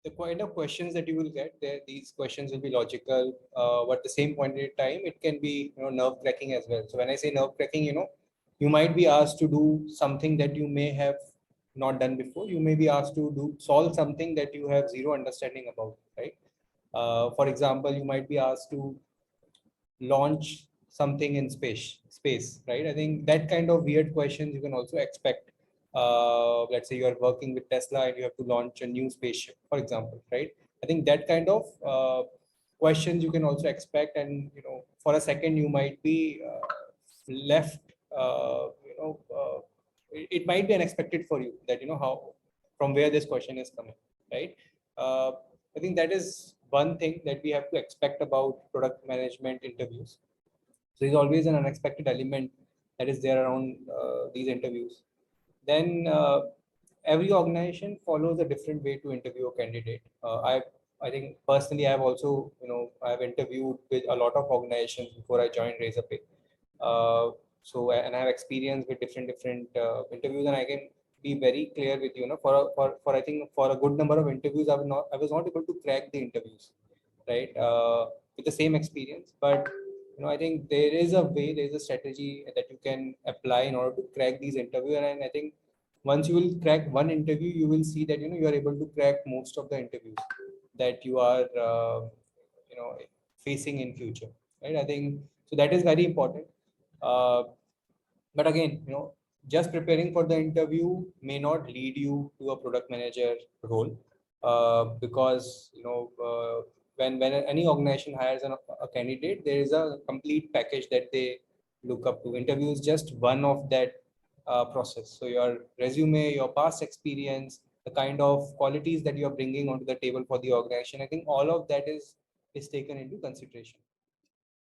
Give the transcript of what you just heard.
the kind of questions that you will get there, these questions will be logical, but at the same point in time, it can be, nerve cracking as well. So when I say nerve cracking, you might be asked to do something that you may have not done before. You may be asked to solve something that you have zero understanding about, right? For example, you might be asked to launch something in space, right? I think that kind of weird questions you can also expect. Let's say you are working with Tesla and you have to launch a new spaceship, for example, right? I think that kind of questions you can also expect, and for a second you might be left. It might be unexpected for you that how, from where this question is coming, right? uh, I think that is one thing that we have to expect about product management interviews. So there's always an unexpected element that is there around these interviews. Then every organization follows a different way to interview a candidate. I think personally I've also I've interviewed with a lot of organizations before I joined Razorpay. So and I have experience with different interviews, and I can be very clear with for I think for a good number of interviews I was not able to crack the interviews, right? With the same experience, but I think there is a way, there is a strategy that you can apply in order to crack these interviews, and I think once you will crack one interview, you will see that you are able to crack most of the interviews that you are you know facing in future, right? I think so that is very important. uh, but again, just preparing for the interview may not lead you to a product manager role, because when any organization hires a candidate, there is a complete package that they look up to. Interview is just one of that process. So your resume, your past experience, the kind of qualities that you are bringing onto the table for the organization, I think all of that is taken into consideration.